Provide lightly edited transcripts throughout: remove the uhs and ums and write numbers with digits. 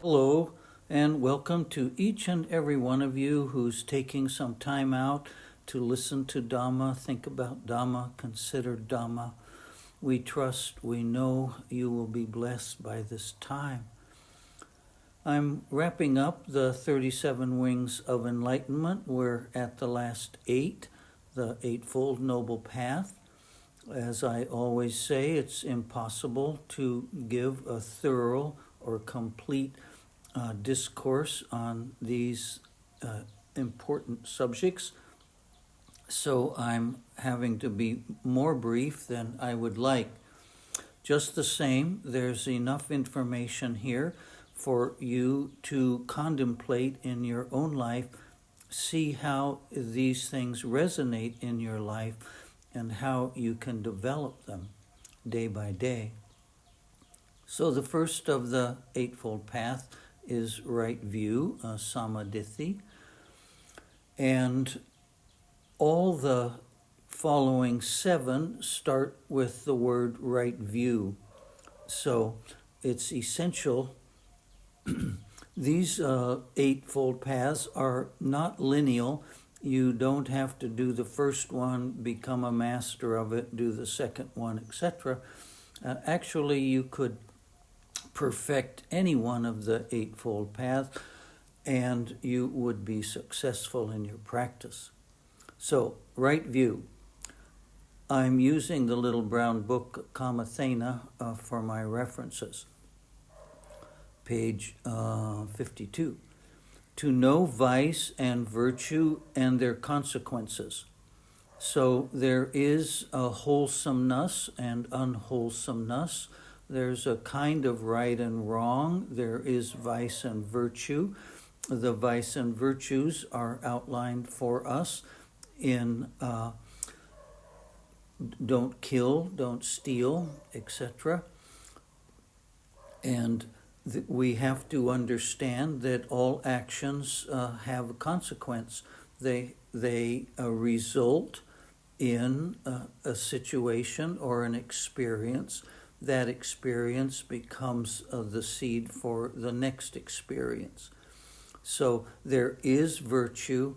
Hello, and welcome to each and every one of you who's taking some time out to listen to Dhamma, think about Dhamma, consider Dhamma. We trust, we know you will be blessed by this time. I'm wrapping up the 37 Wings of Enlightenment. We're at the last 8, the Eightfold Noble Path. As I always say, it's impossible to give a thorough or complete discourse on these important subjects. So I'm having to be more brief than I would like. Just the same, there's enough information here for you to contemplate in your own life, see how these things resonate in your life and how you can develop them day by day. So the first of the Eightfold Path is right view, samadhi, and all the following 7 start with the word right view. So it's essential. These Eightfold Paths are not lineal. You don't have to do the first one, become a master of it, do the second one, etc. Actually, you could perfect any one of the Eightfold Paths, and you would be successful in your practice. So, right view. I'm using the little brown book, Kamathena, for my references. Page 52. To know vice and virtue and their consequences. So there is a wholesomeness and unwholesomeness. There's a kind of right and wrong. There is vice and virtue. The vice and virtues are outlined for us in don't kill, don't steal, etc. And we have to understand that all actions have a consequence. They result in a situation or an experience. That experience becomes the seed for the next experience. So there is virtue,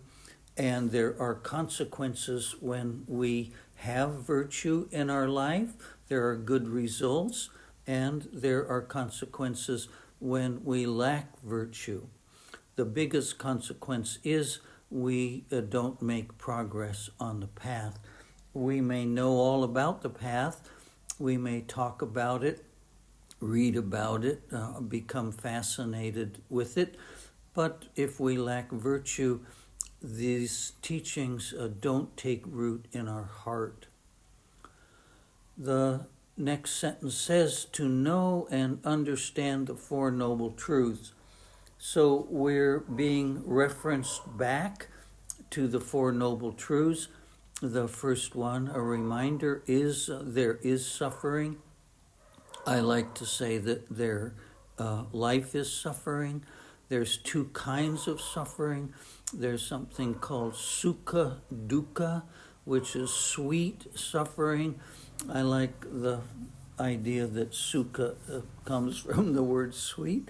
and there are consequences when we have virtue in our life. There are good results, and there are consequences when we lack virtue. The biggest consequence is we don't make progress on the path. We may know all about the path, we may talk about it, read about it, become fascinated with it, but if we lack virtue, these teachings don't take root in our heart. The next sentence says to know and understand the Four Noble Truths. So we're being referenced back to the Four Noble Truths. The first one, a reminder, is there is suffering. I like to say that life is suffering. There's 2 kinds of suffering. There's something called sukha dukkha, which is sweet suffering. I like the idea that sukha comes from the word sweet.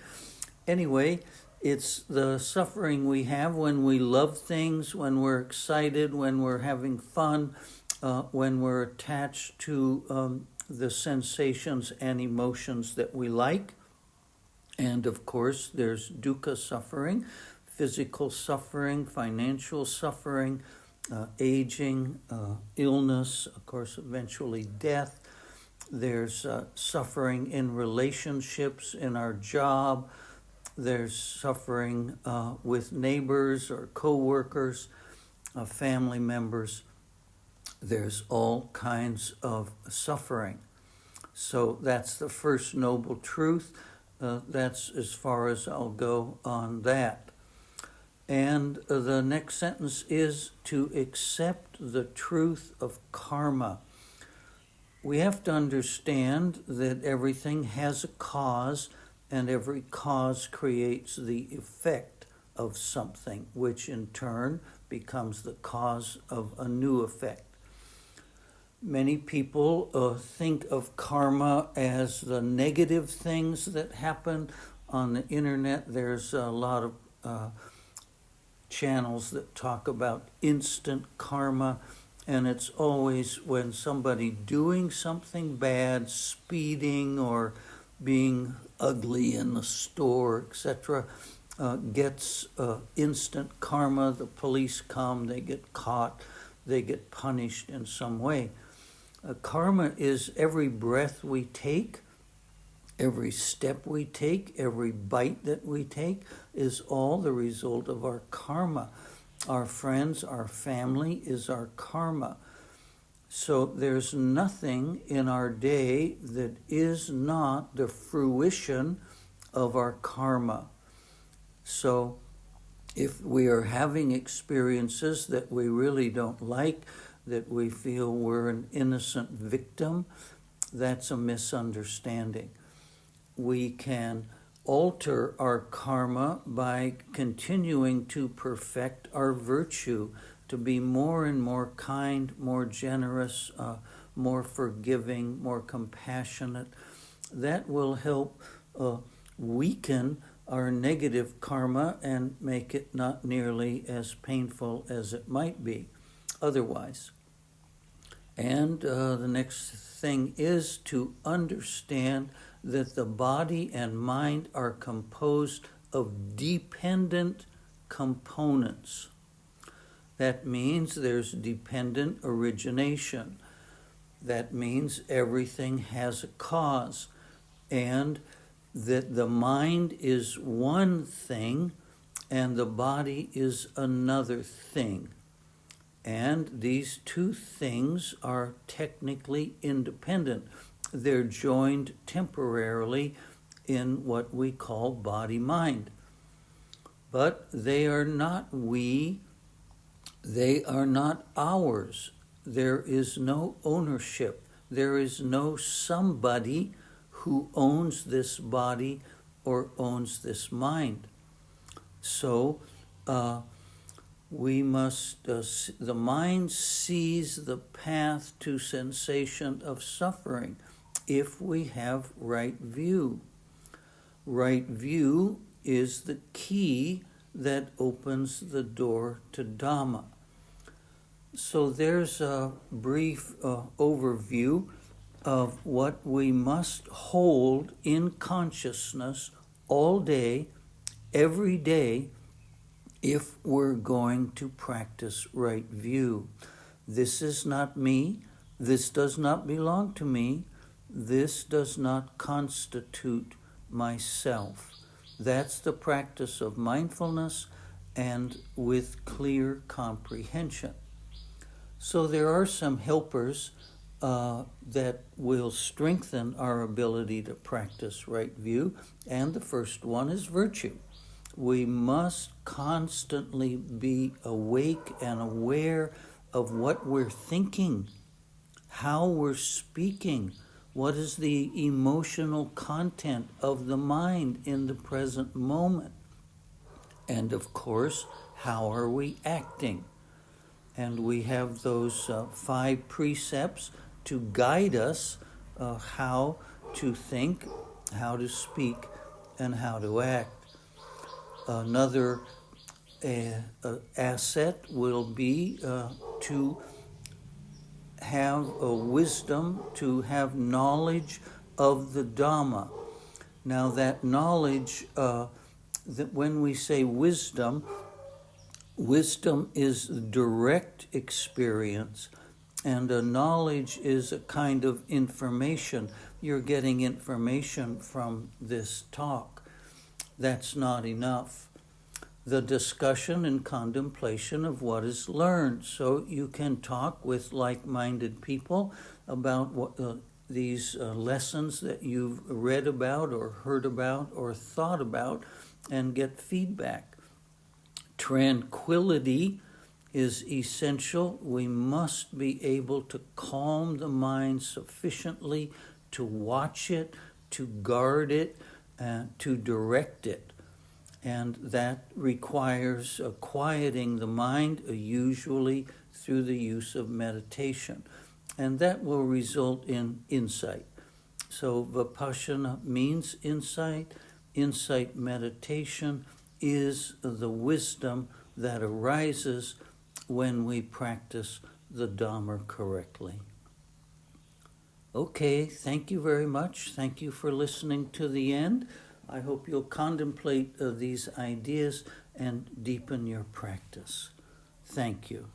Anyway, it's the suffering we have when we love things, when we're excited, when we're having fun, when we're attached to the sensations and emotions that we like. And of course, there's dukkha suffering, physical suffering, financial suffering, aging, illness, of course, eventually death. There's suffering in relationships, in our job. There's suffering with neighbors or co-workers, family members. There's all kinds of suffering. So that's the first noble truth. That's as far as I'll go on that. And the next sentence is to accept the truth of karma. We have to understand that everything has a cause, and every cause creates the effect of something, which in turn becomes the cause of a new effect. Many people think of karma as the negative things that happen on the internet, there's a lot of channels that talk about instant karma, and it's always when somebody doing something bad, speeding or being ugly in the store, etc., gets instant karma. The police come, they get caught, they get punished in some way. Karma is every breath we take, every step we take, every bite that we take is all the result of our karma. Our friends, our family is our karma. So there's nothing in our day that is not the fruition of our karma. So if we are having experiences that we really don't like, that we feel we're an innocent victim, that's a misunderstanding. We can alter our karma by continuing to perfect our virtue, to be more and more kind, more generous, more forgiving, more compassionate. That will help weaken our negative karma and make it not nearly as painful as it might be otherwise. And the next thing is to understand that the body and mind are composed of dependent components. That means there's dependent origination. That means everything has a cause, and that the mind is one thing and the body is another thing. And these two things are technically independent. They're joined temporarily in what we call body-mind. But they are not we, they are not ours. There is no ownership. There is no somebody who owns this body or owns this mind. So we must, the mind sees the path to sensation of suffering if we have right view. Right view is the key that opens the door to Dhamma. So there's a brief overview of what we must hold in consciousness all day, every day, if we're going to practice right view. This is not me. This does not belong to me. This does not constitute myself. That's the practice of mindfulness and with clear comprehension. So there are some helpers that will strengthen our ability to practice right view, and the first one is virtue. We must constantly be awake and aware of what we're thinking, how we're speaking, what is the emotional content of the mind in the present moment, and of course, how are we acting? And we have those 5 precepts to guide us how to think, how to speak, and how to act. Another asset will be to have a wisdom, to have knowledge of the Dhamma. Now that knowledge, that when we say wisdom, wisdom is direct experience, and a knowledge is a kind of information. You're getting information from this talk. That's not enough. The discussion and contemplation of what is learned. So you can talk with like-minded people about what these lessons that you've read about or heard about or thought about and get feedback. Tranquility is essential. We must be able to calm the mind sufficiently to watch it, to guard it, and to direct it. And that requires quieting the mind, usually through the use of meditation. And that will result in insight. So vipassana means insight, insight meditation is the wisdom that arises when we practice the Dhamma correctly. Okay, thank you very much. Thank you for listening to the end. I hope you'll contemplate these ideas and deepen your practice. Thank you.